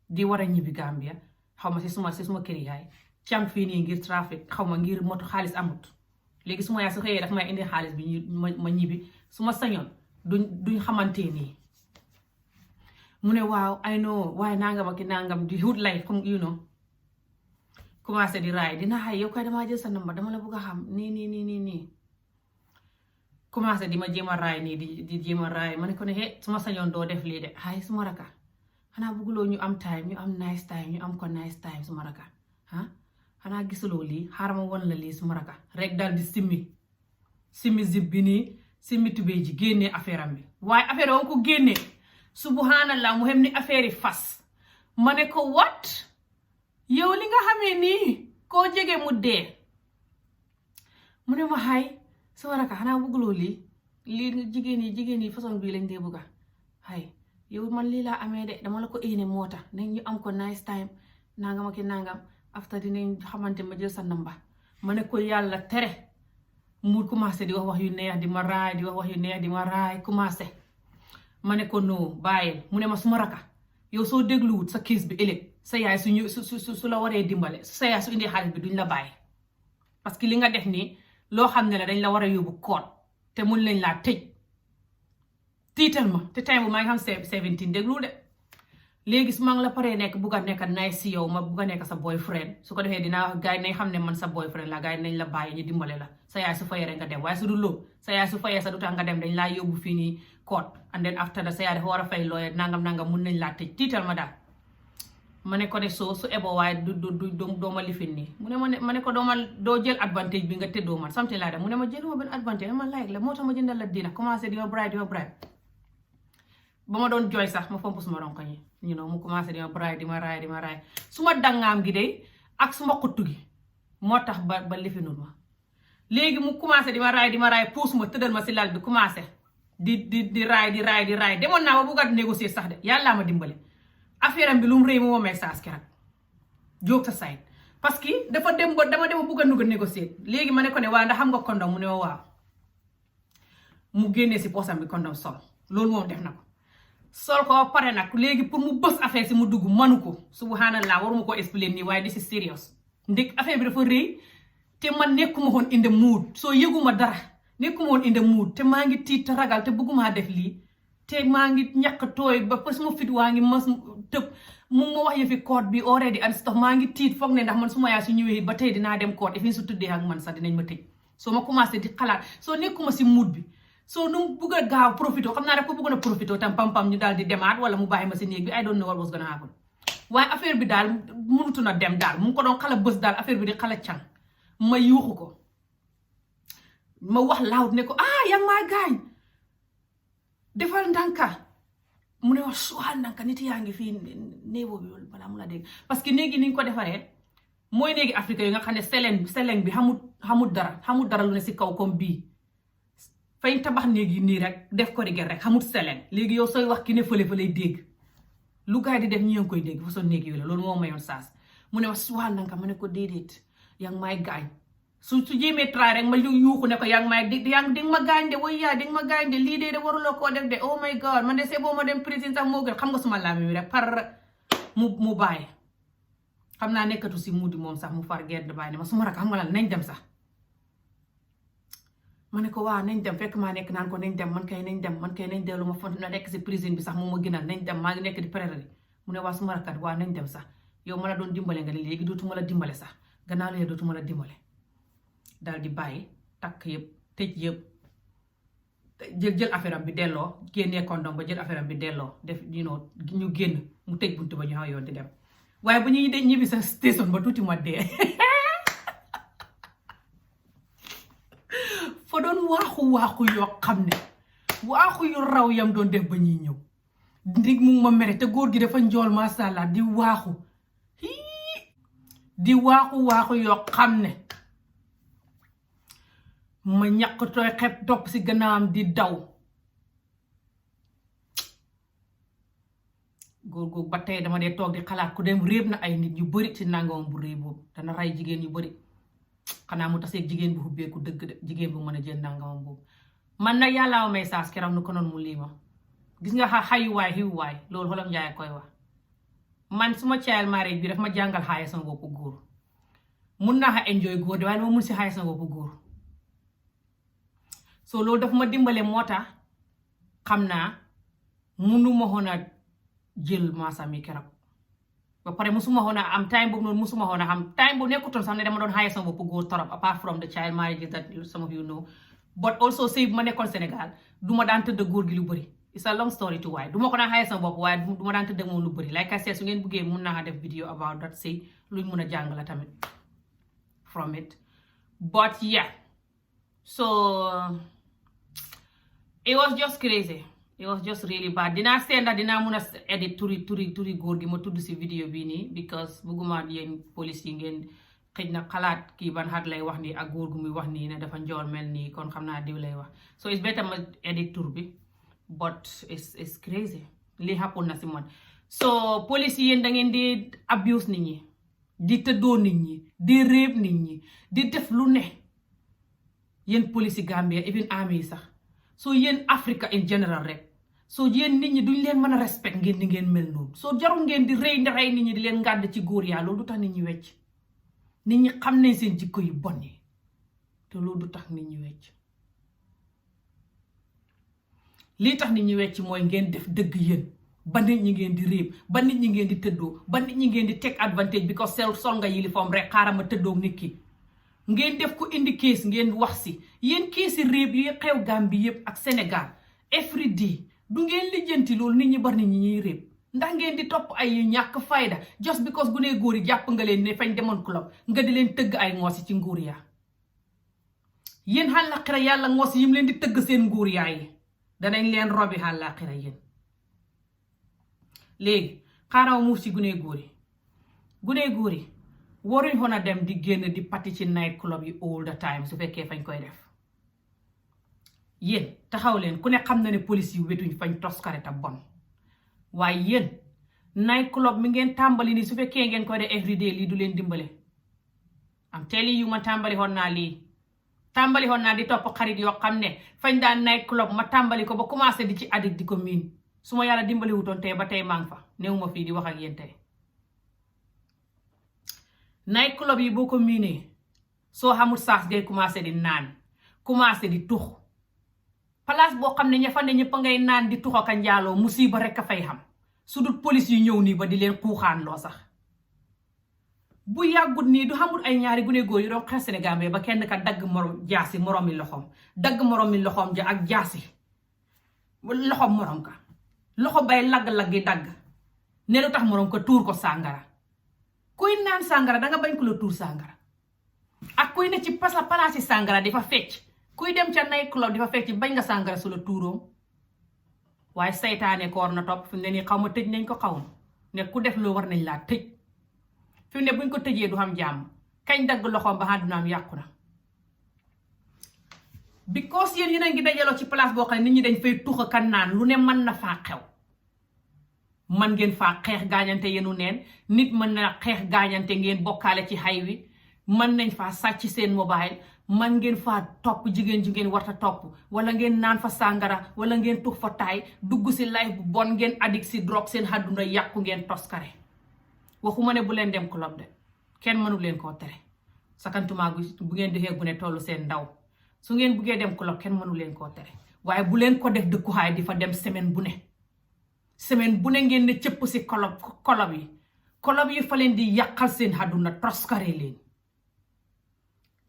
di war a ñibbi Gambia xaw ma si suma kër yaay cam fii nii ngir trafic xaw ma ngir moto xaalis amut léegi suma yaay su xëyee daf may indi xaalis bi ma ñibbi suma sañoon duñ xamante nii mu ne waaw I know waaye nangam ak nangam di wut life comme you know commencé di raay dina xay yow kay damaa jël sa number dama la bëgg a xam nii commencé di ma jéem a raay nii di jéem a raay ma ne ko ne suma sañoon doo def lii de xay suma raka xanaa bëgguloo ñu am time ñu am nice time ñu am ko nice time suma raka xanaa gisuloo lii xaaral ma won la lii suma raka rek daal di simmi zip bi nii simmi tubéy ji génnee affaire am bi waaye affaire am ko génnee subhanallah mu xem ni affaire yi fas ma ne ko what yow li nga xamee nii koo jege mu dee mu ne ma xay suma raka xanaa bëgguloo lii jigéen yi façon bii lañ dee bëgga xay yow man lii laa amee de dama la ko éene moo tax nañ ñu am ko nice time nangam ak nangam after dinañ xamante ma jël sa namba ma ne ko yàlla tere mu commencé di wax yu neex di ma raay commencé ma ne ko non bàyyil mu ne ma suma raka yow soo dégluwut sa case bi ëllëg sa yaay su la waree dimbale sa yaay su indee xaalis bi duñ la bàyyi parce que li nga def nii loo xam ne la dañ la war a yóbbu koot te mun lañ laa tëj tiital ma te time bu maa ngi xam 17 déglu de léegi su ma ngi la paree nekk bugg a nekk nice si yow ma bugg a nekk sa boyfriend su ko defee dinaa gars yi nañ xam ne man sa boyfriend la gars yi nañ la bàyyi ñu dimbale la sa yaay su fayee rek nga dem waaye su dul loolu sa yaay su fayee sa du tax nga dem dañ laa yóbbu fii nii court and then after that sa yaay dafa war a fay lawyer nangam mun nañ laa tëj tiital ma daal ma ne ko de soo su ebo waaye doo ma lifin nii mu ne ma ne ko doo jël advantage bi nga tëddoo man something like that mu ne ma jëluma benn advantage ma like la moo tax ma jëndal la dina commencé di ma bribe ba ma doon jooy sax ma fomp suma ronko ñi mu commencé di ma raay suma dangaam gi de ak suma xuttu gi moo tax ba lifinul ma léegi mu commencé di ma raay puus ma tëddal ma si lal bi commencé di raay demoon naa ba bugg a négocier sax de yàllaa ma dimbale affaire am bi lu mu rëy mu woomee saas keroog jóg sa side parce que dama dem bugg a négocier léegi ma ne ko ne waa ndax xam nga condom mu ne waaw mu génnee si poosam bi condom sol loolu moom def na ko sol ko pare nag léegi pour mu bës affaire si mu dugg manu ko subhanallah waruma ko explain nii waaye this is serious ndek affaire bi dafa rëy te man nekkuma woon in the mood soo yëguma dara nekkuma woon in the mood te maa ngi tiit te ragal te bëgguma def lii te maa ngi ñàkk tooy ba parce que ma fit waa ngi mas tëb mu ma wax yëfi code bi already and stuff maa ngi tiit foog ne ndax man su ma yaa su ñëwee ba tey dinaa dem code fi su tuddee ak man sax dinañ ma tëj soo ma commencé di xalaat soo nekkuma si mood bi soo nu mu bugg a gaaw profité xam naa daf ko bëggoon a profité tam pam ñu daal di demaat wala mu bàyyi ma si néeg bi I don't know what was gonna happen waaye affaire bi daal mënutu na dem daal mu ngi ko doon xala bës daal affaire bi di xala can ma yuuxu ko ma wax loud ne ko yaa ngi maa gaañ defal ndànka mu ne wax suwaal ndànka nit yaa ngi fii néebo bi loolu balaa mu la dégg parce que néegi ni ñu ko defaree mooy néegi Afrique yi nga xam ne seleng bi xamul dara lu ne si kaw comme bii fañ tabax néegi nii rek def ko rigel rek xamul seleng léegi yow sooy wax ki ne fële fa lay dégg lu gaay di def ñi ngi koy dégg façon néegi yooyu la loolu moo mayoon saas mu ne wax suwaal ndànka ma ne ko déedéet yaa ngi may gaañ su jéemee try rek ma yuuxu ne ko yaa ngi may di ma gaañ de way yaa di ma gaañ de lii de waruloo koo def de oh my god man de c'est bon ma dem prison sax moo gën xam nga suma laami mi rek par mu bàyyi xam naa nekkatu si mudi moom sax mu far gedd bàyyi ne ma suma rak xam nga lan nañ dem sax ma ne ko waaw nañ dem fekk maa nekk naan ko nañ dem man kay nañ dellu ma fa na nekk si prison bi sax moom ma gënal nañ dem maa ngi nekk di prérari mu ne waa suma rakat waaw nañ dem sax yow ma la doon dimbale nga léegi dootuma la dimbale sax gannaaw la dootuma la dimbale daal di bàyyi takk yëpp tëj yëpp jël affaire am bi delloo génnee condom ba jël affaire am bi delloo def ñu génn mu tëj buntu ba ñu xaw yoon di dem waaye bu ñuy de ñibbi sa station ba tuuti ma dee fa doon waaxu yoo xam ne waaxu yu raw yam doon def ba ñuy ñëw ndig mu ma mere te góor gi dafa njool masha Allah di waaxu yoo xam ne ma ñàkk tooy xepp topp si gannaawam di daw góor googu ba tey dama dee toog di xalaat ku dem réeb na ay nit yu bari ci nangamam bu réy boobu dana rey jigéen yu bari xanaa mu taseeg jigéen bu hubbeeku dëgg de jigéen bu mën a jël nangamam boobu man nag yàlla ma may saas keroog nu ko noon mu lii ma gis nga xayuwaay xiwuwaay loolu xolam njaay koy wax man suma child marriage bi daf ma jàngal xaaye sama boppu góor mun naa xa enjoy góor de waaye dama mun si xaaye sama boppu góor so loolu daf ma dimbale moo tax xam naa munu ma xoon a jël maasam yi keroog ba pare musuma xoon a am time boobu noonu musuma xoon a am time boobu nekkutoon sax ne dama doon xaaye sama bopp góor torop apart from the child marriages that some of you know but also sëy bu ma nekkoon Sénégal du ma daan tëdd góor gi lu bëri it's a long story to waaye du ma ko daan xaaye sama bopp waaye du ma daan tëdd moom lu bëri like I said su ngeen bëggee mun naa def video about that sëy luñ mun a jàng la tamit from it but yeah so it was just crazy it was just really bad dinaa seenda dinaa mun a edit turi góor gi ma tudd si vidéo bii nii because bëgguma yéen police yi ngeen xëj na xalaat kii ban xat lay wax nii ak góor gu muy wax nii ne dafa njool mel nii kon xam naa diw lay wax so it's better ma edit tur bi but it's crazy li happen na si man so police yi yéen da ngeen di abuse nit ñi di tëddoo nit ñi di rape nit ñi di def lu ne yéen police yi Gambia even army yi sax so yéen Africa in general rek soo yéen nit ñi duñ leen mën a respect ngeen di ngeen mel noonu soo jarul ngeen di rëy nit ñi di leen ngàdd ci góor yaa loolu du tax nit ñi wecc nit ñi xam nañ seen jikko yu bon yi te loolu du tax nit ñi wecc lii tax nit ñi wecc mooy ngeen def dëgg yéen ba nit ñi ngeen di réeb ba nit ñi ngeen di tëddoo ba nit ñi ngeen di take advantage bi ko sol nga uniform rek xaaral ma tëddoo nit ki ngeen def ko indi kees ngeen wax si yéen keesi réeb yi xew Gambie yépp ak Sénégal every day du ngeen lijjanti loolu nit ñi bari nit ñi ñuy réeb ndax ngeen di topp ay yu ñàkk fayda just because gune góor yi jàpp nga leen ne fañ demoon club nga di leen tëgg ay ngoosi ci nguur yaa yéen xàllaaxira yàlla ngoosi yim leen di tëgg seen nguur yaa yi danañ leen robi xàllaaxira yéen léegi xaaral muuf ci gune góor yi waruñ xon a dem di génn di pati ci night club yi all the time su fekkee fañ koy def yéen taxaw leen ku ne xam na ne police yu wetuñ fañ toskare ta bon waaye yéen night club mi ngeen tàmbali ni su fekkee ngeen koy def everyday lii du leen dimbale am telling you ma tàmbali xoon naa di topp xarit yoo xam ne fañ daan night club ma tàmbali ko ba commencé di ci addict di ko miin su ma yàlla dimbali wutoon tey ba tey maa ngi fa néew ma fii di wax ak yéen tey night club yi boo ko miinee soo xamul saas ngay commencé di naan commencé di tux place boo xam ne ña fa ne ñëpp a ngay naan di tux ak a njaaloo musiba rek a fay xam su dul police yu ñëw nii ba di leen xuuxaan loo sax bu yàggut nii du xamul ay ñaari gune góor yu doon xeex Sénégal ba kenn ka dagg jaasi moromi loxoom dagg moromi loxoom ja ak jaasi loxoom morom ka loxo bay lagg-laggi dagg ne lu tax morom ko tuur ko sàngara kuy naan sàngara danga bañ ko la tuur sàngara ak kuy ne ci palaasi sàngara di fa fecc kuy dem ca night club di fa fecc bañ nga sàngara su la tuuroom waaye saytaane ko war na topp fi mu ne nii xaw ma tëj nañ ko xaw ma ne ku def loo war nañ laa tëj fi mu ne buñ ko tëjee du xam jàmm kañ dagg loxoom ba àddunaam yàqu na because yéen a ngi dajaloo ci place boo xam ne nit ñi dañ fay tuxa kan naan lu ne mën na faa xew man ngeen faa xeex gaañante yenu neen nit mën na xeex gaañante ngeen bokkaale ci xay wi mën nañ faa sàcc seen mobile man ngeen faa topp jigéen ju ngeen warta topp wala ngeen naan fa sàngara wala ngeen tux fa taay dugg si life bu bon ngeen addict si drogue seen àdduna yàqu ngeen toskare waxuma ne bu leen dem club de kenn mënu leen koo tere sakantuma bu ngeen defee gune tollu seen ndaw su ngeen buggee dem club kenn mënu leen koo tere waaye bu leen ko def dëkkuwaay di fa dem semaine bu ne ngeen ne cëpp si club yi fa leen di yàqal seen àdduna toskare leen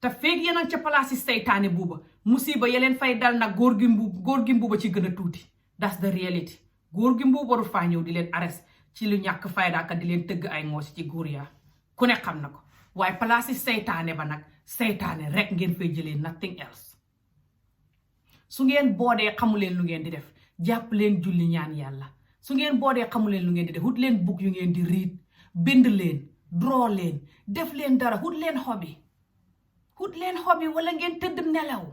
te feeg yeneen ca palaasi seytaane buuba musiba yeleen fay dal nag góor gi mbuuba ci gën a tuuti that's the reality góor gi mbuuba warul faa ñëw di leen arrest ci lu ñàkk faydaaka di leen tëgg ay ngoosi ci góor yaa ku ne xam na ko waaye palaasi seytaane ba nag seytaane rek ngeen fay jëlee nothing else su ngeen boodee xamuleen lu ngeen di def jàpp leen julli ñaan yàlla su ngeen boodee xamuleen lu ngeen di def wut leen bug yu ngeen di riid bind leen draw leen def leen dara wut leen hobby wala ngeen tëdd nelaw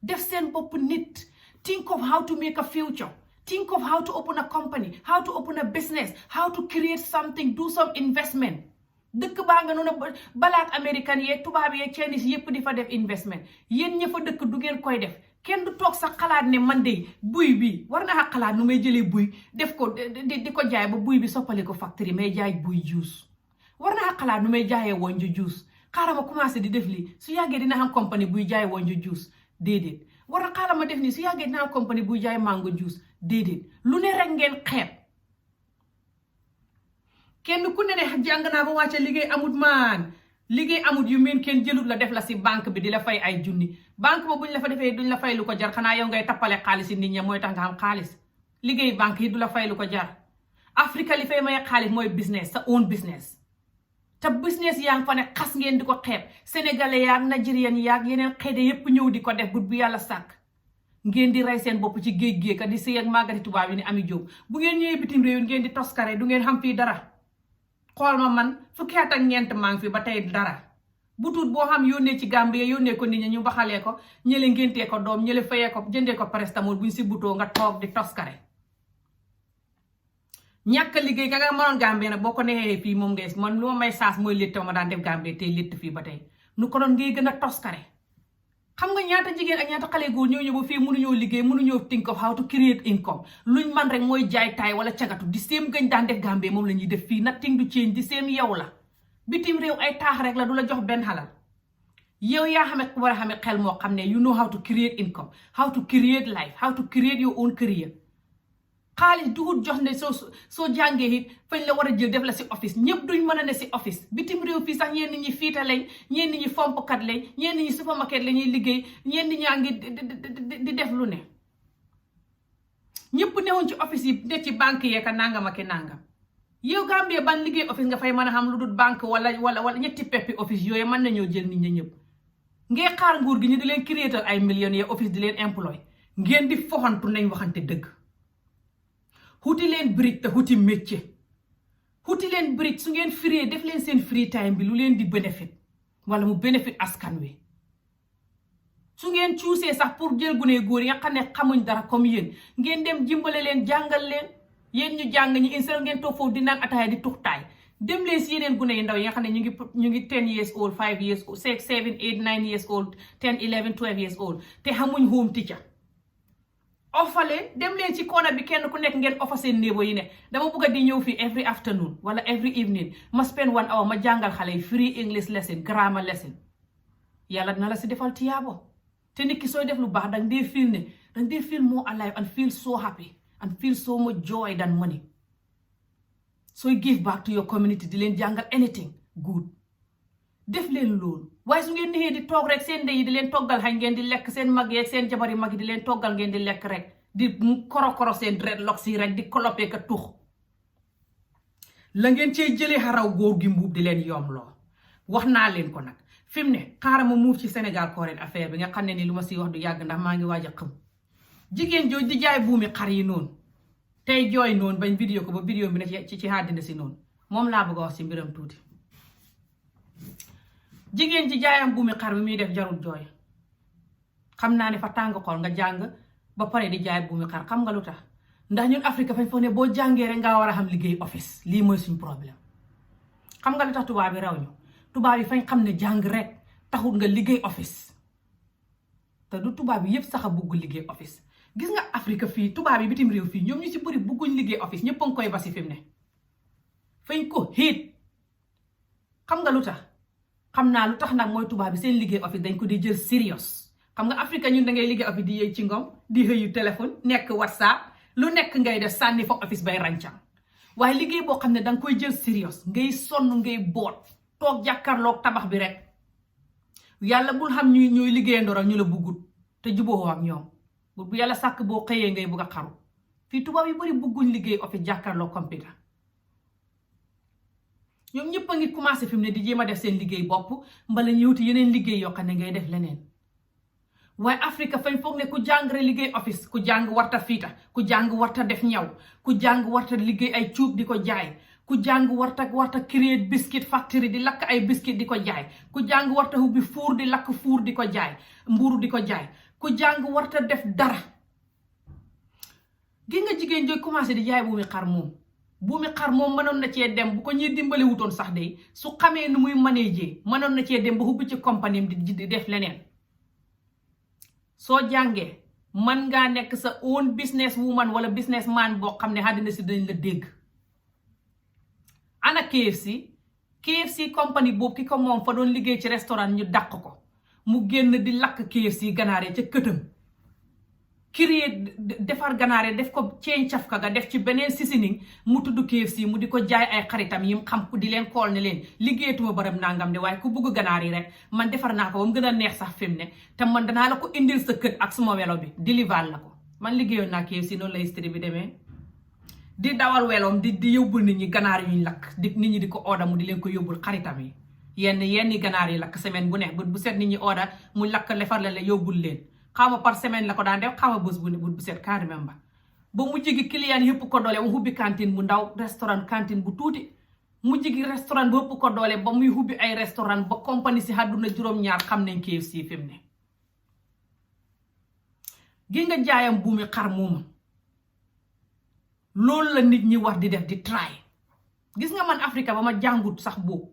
def seen bopp nit think of how to make a future think of how to open a company how to open a business how to create something do some investment dëkk baa nga noonu balaak américain yeeg tubaab yeeg Chinese yépp di fa def investment yéen ña fa dëkk du ngeen koy def kenn du toog sa xalaat ne man de buy bi war nga xalaat nu may jëlee buy def ko di ko jaay ba buy bi soppali ko factory may jaay buy juice war nga xalaat nu may jaayee wonju juice xaaral ma commencé di def lii su yàggee dina xam compagnie buy jaay wonju juice déedéet war a xaaral ma def nii su yàggee dina xam compagnie buy jaay mango juice déedéet lu ne rek ngeen xeeb kenn ku ne jàng naa ba wàcce liggéey amut yu meen kenn jëlut la def la si banque bi di la fay ay junni banque ba buñ la fa defee duñ la fay lu ko jar xanaa yow ngay tappale xaalis yi nit ña mooy tax nga xam xaalis liggéey banque yi du la fay lu ko jar Afrique li fay may xaalis mooy business sa own business te business yaa ngi fa ne xas ngeen di ko xeeb sénégalais yaag nigérien yaag yeneen xeede yépp ñëw di ko def but bu yàlla sàkk ngeen di rey seen bopp ci géej ka di sëy ak màggati tubaab yi ni Ami Jóob bu ngeen ñëwee bitim réew ngeen di toskare du ngeen xam fii dara xool ma man fukki at ak ñeent maa ngi fi ba tey dara bu tuut boo xam yónnee ci Gambie yónnee ko nit ñi ñu baxalee ko ñële ngéntee ko doom ñële fayee ko jëndee ko paracetamol buñ si butoo nga toog di toskare ñàkk liggéey ka nga mënoon Gambie nag boo ko neexee fii moom ngay man lu ma may saas mooy létt ma daan def Gambie tey létt fii ba tey nu ko doon ngay gën a toskare xam nga ñaata jigéen ak ñaata xale góor ñoo ñëw ba fii mënuñoo liggéey mënuñoo think of how to create income luñ man rek mooy jaay taay wala cagatu di same gañ daan def Gambie moom la ñuy def fii nothing du change di same yow la bitim réew ay taax rek la du la jox benn xalal yow yaa xame war a xame xel moo xam ne you know how to create income how to create life how to create your own career xaalis duhut jox ne soo jàngee it fañ la war a jël def la si office ñëpp duñ mën a ne si office bitim réew fii sax ñenn ñi fiita lañ ñenn ñi fompkat lañ ñenn ñi supermarket la ñuy liggéey ñenn ñaa ngi di def lu ne ñëpp newoon ci office yi ne ci banque yeeka nangam ak nangam yow Gambie ban liggéey office nga fay mën a xam lu dul banque wala ñetti peppi office yooyu mën nañoo jël nit ñi ñëpp ngeen xaar nguur gi ñu di leen créer ay millionnaires office di leen employé ngeen di foxantu nañ waxante dëgg xuti leen brique te xuti métier xuti leen brique su ngeen free def leen seen free time bi lu leen di bénéfice wala mu bénéfice askan wi su ngeen cuusee sax pour jël gune góor yi nga xam ne xamuñ dara comme yéen ngeen dem jimbale leen jàngal leen yéen ñu jàng ñi insel ngeen toog foofu di naan ataaya di tuxtaay dem leen si yeneen gune yu ndaw yi nga xam ne ñu ngi 10 years old 5 years old 6 7 8 9 years old 10 11 12 years old te xamuñ home teacher offale dem leen ci koona bi kenn ku nekk ngeen offer seen néebo yi ne dama bëgg a di ñëw fii every afternoon wala every evening ma spend 1 hour ma jàngal xale yi free English lesson grammar lesson yàlla dina la si defal tiyaabo te nit ki sooy def lu baax danga dee feel more alive and feel so happy and feel so much joy than money sooy give back to your community di leen jàngal anything good def leen loolu waaye su ngeen neexee di toog rek seen ndey yi di leen toggal xañ ngeen di lekk seen mag yeeg seen jabari mag yi di leen toggal ngeen di lekk rek di koro seen dreadlocks yi rek di kolopee ka tux la ngeen cee jëlee xaraw góor gi mbuub di leen yomloo wax naa leen ko nag fi mu ne xaaral ma muuf ci Sénégal current affaire bi nga xam ne ni lu ma si wax du yàgg ndax maa ngi waaj a xam jigéen jooj di jaay buumi xar yi noonu tey jooy noonu bañ vidéo ko ba vidéo bi ne ci àddina si noonu moom laa bëgg a wax si mbiram tuuti jigéen ci jaayam buumi xar bi muy def jarul jooy xam naa ne fa tàng xol nga jàng ba pare di jaay buumi xar xam nga lu tax ndax ñun Afrique fañ foog ne boo jàngee rek ngaa war a xam liggéey office lii mooy suñ problème xam nga lu tax tubaab bi raw ñu tubaab yi fañ xam ne jàng rek taxul nga liggéey office te du tubaab yi yëpp sax a bugg liggéey office gis nga Afrique fii tubaab yi bitim réew fii ñoom ñu si bëri bugguñ liggéey office ñëpp a ngi koy basi fi mu ne fañ ko xiit xam nga lu tax xam naa lu tax nag mooy tubaab bi seen liggéey office dañ ko di jël serious xam nga Afrique ñun da ngay liggéey office di yëy ci ngom di xëyu téléphone nekk WhatsApp lu nekk ngay def sànni fa office bay ràncam waaye liggéey boo xam ne danga koy jël serious ngay sonn ngay boot toog jàkkaarloog tabax bi rek yàlla bul xam ñooy liggéeyandoral ñu la buggut te juboo ak ñoom bu yàlla sàkk boo xëyee ngay bugg a xaru fii tubaab yu bari bugguñ liggéey office jàkkaarloog computer ñoom ñëpp a ngi commencé fi mu ne di jéem a def seen liggéey bopp mbala ñëwti yeneen liggéey yoo xam ne ngay def leneen waaye Afrique fañ foog ne ku jàng rek liggéey office ku jàng warta fiita ku jàng warta def ñaw ku jàng warta liggéey ay cuub di ko jaay ku jàng warta créer biscuit factory di lakk ay biscuit di ko jaay ku jàng warta hubbi fuur di lakk fuur di ko jaay mburu di ko jaay ku jàng warta def dara gi nga jigéen jooy commencé di jaay buumi xar moom mënoon na cee dem bu ko ñuy dimbali wutoon sax de su xamee nu muy manager mënoon na cee dem ba hubbi ci compagnie di def leneen soo jàngee mën ngaa nekk sa own business woman wala business man boo xam ne àddina si dañ la dégg ana KFC compagnie boobu ki ko moom fa doon liggéey ci restaurant ñu dàq ko mu génn di lakk KFC ganaare ca këtam créer defar ganaare def ko ceeñ cafka ga def ci beneen seasoning mu tudd KFC mu di ko jaay ay xaritam yim xam di leen kool ne leen liggéeyatuma barab nangam de waaye ku bugg ganaar yi rek man defar naa ko ba mu gën a neex sax fi mu ne te man danaa la ko indil sa kër ak suma welo bi deliver la ko man liggéeyoon naa KFC noonu la history bi demee di dawal weloom di yóbbul nit ñi ganaar yuñ lakk nit ñi di ko order mu di leen ko yóbbul xaritam yi yenn ganaar yi lakk semaine bu neex bu set nit ñi order mu lakk defar la yóbbul leen xaw ma par semaine la ko daan def xaw ma bés bu set can't remember ba mujj gi client yëpp ko doole mu hubbi cantine bu ndaw restaurant cantine bu tuuti mujj gi restaurant ba ëpp ko doole ba muy hubbi ay restaurant ba compagnie si àdduna juróom-ñaar xam nañ KFC fi mu ne gi nga jaayam buumi xar moomu loolu la nit ñi war di def di try gis nga man Afrique ba ma jàngut sax boobu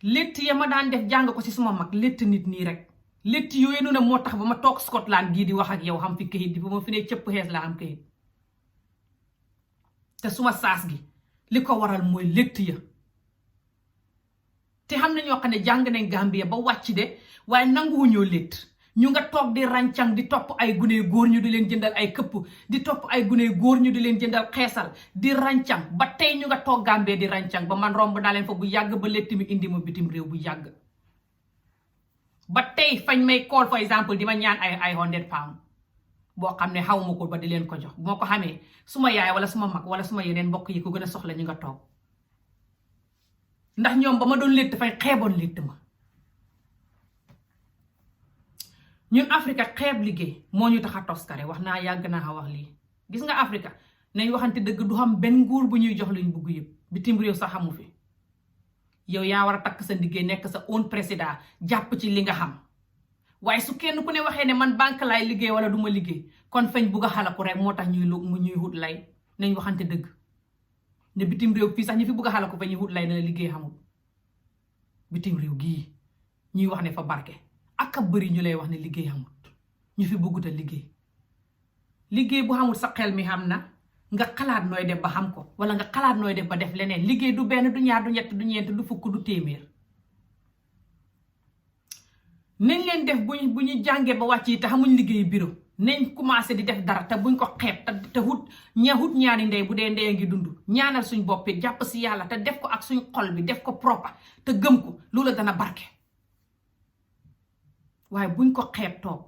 létt ya ma daan def jàng ko ci suma mag létt nit nii rek létt yooyu noonu moo tax ba ma toog Scotland gii di wax ak yow xam fi këyit di ba ma fi ne cëpp xees laa am këyit te suma saas gi li ko waral mooy létt ya te xam na ñoo xam ne jàng nañ Gambia ba wàcc de waaye nanguwuñoo létt ñu nga toog di rancang di topp ay gune góor ñu di leen jëndal ay këpp di topp ay gune góor ñu di leen jëndal xeesal di rancang ba tey ñu nga toog Gambia di rancang ba man romb naa leen fa bu yàgg ba létt mi indi ma bitim réew bu yàgg ba tey fañ may call for exemple di ma ñaan ay 100 pounds boo xam ne xaw ma ko ba di leen ko jox bu ma ko xamee suma yaay wala suma mag wala suma yeneen mbokk yi ko gën a soxla ñu nga toog ndax ñoom ba ma doon létt fay xeeboon létt ma ñun Afrika xeeb liggéey moo ñu tax a toskare wax naa yàgg naa wax lii gis nga Afrika nañ waxante dëgg du xam benn nguur bu ñuy jox luñ bugg yëpp bitim réew sax xamu fi yow yaa war a takk sa liggéey nekk sa own président jàpp ci li nga xam waaye su kenn ku ne waxee ne man banque laay liggéey wala du ma liggéey kon fañ bugg a xalaku rek moo tax ñuy wut lay nañ waxante dëgg ne bitim réew fii sax ñu fi bugg a xalaku fa ñuy wut lay na liggéey xamul bitim réew gii ñuy wax ne fa barke ak a bëri ñu lay wax ne liggéey xamul ñu fi buggut a liggéey bu xamul sa xel mi xam na nga xalaat nooy def ba xam ko wala nga xalaat nooy def ba def leneen liggéey du benn du ñaar du ñett du ñeent du fukk du téeméer nañ leen def bu ñu jàngee ba wàcc yi te xamuñ liggéey bureau nañ commencé di def dara te buñ ko xeeb te hut ñaani ndey bu dee ndey ngi dund ñaanal suñ boppi jàpp si yàlla te def ko ak suñ xol bi def ko propre te gëm ko loolu dana barke waaye buñ ko xeeb toog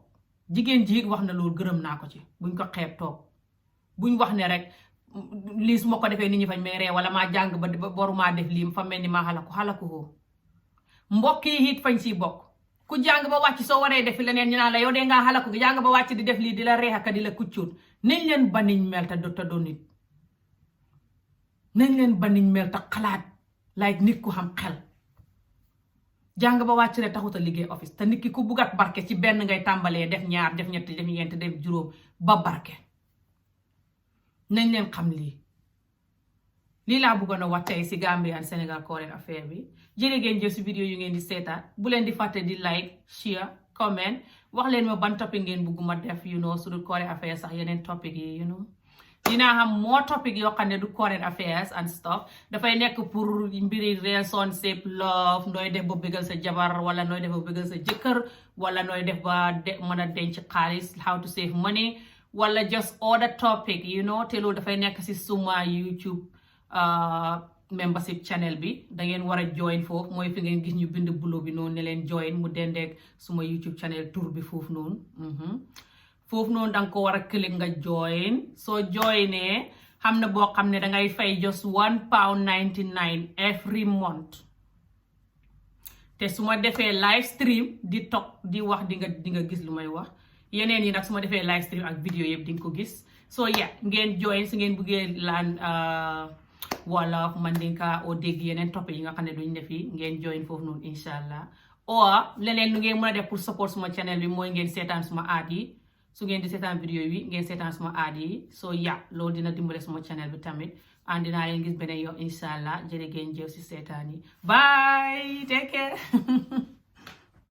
jigéen ji wax na loolu gërëm naa ko ci buñ ko xeeb toog buñ wax ne rek lii su ma ko defee nit ñi fañ may ree wala maa jàng ba borumaa def lii fa mel ni maa xalaku hoo mbokk yi it fañ siy bokk ku jàng ba wàcc soo waree def leneen ñu naan la yow dee ngaa xalaku jàng ba wàcc di def lii di la reexaka di la kuccuut nañ leen ba niñ mel te doon nit nañ leen ba niñ mel te xalaat like nit ku xam xel jàng ba wàcc rek taxut a liggéey office te nit ki ku buggat barke ci benn ngay tàmbalee def ñaar def ñett def ñeent def juróom ba barke nañ leen xam lii laa bëggoon a wax tey si Gambian Sénégal current affaire bi jërë ngeen jëf si vidéo yu ngeen di seetaan bu leen di fàtte di like share comment wax leen ma ban topic ngeen bëgguma def su dul current affairs sax yeneen topic yi dinaa xam moo topic yoo xam ne du current affairs and stuff dafay nekk pour mbiri relationship love nooy def ba bëggal sa jabar wala nooy def ba bëggal sa jëkkër wala nooy def ba mën a denc xaalis how to save money wala just other topic te loolu dafay nekk si suma YouTube membership channel bi da ngeen war a join foofu mooy fi ngeen gis ñu bind bulo bi noonu ne leen join mu dendeeg suma YouTube channel tur bi foofu noonu foofu noonu danga ko war a click nga join soo joinee xam na boo xam ne dangay fay just £1.99 every month te su ma defee live stream di toog di wax di nga gis lu may wax yeneen yi nag su ma defee live stream ak vidéo yëpp di nga ko gis so ngeen join su ngeen buggee laan wolof mandinka oo dégg yeneen topic yi nga xam ne duñ def yi ngeen join foofu noonu incha allah oo leneen lu ngeen mën a def pour support suma channel bi mooy ngeen seetaan suma aad yi su ngeen di seetaan vidéo yi ngeen seetaan suma aad yi so loolu dina dimbale suma channel bi tamit and dinaa leen gis beneen yoon incha allah jërë ngeen jëf si seetaan yi bye take care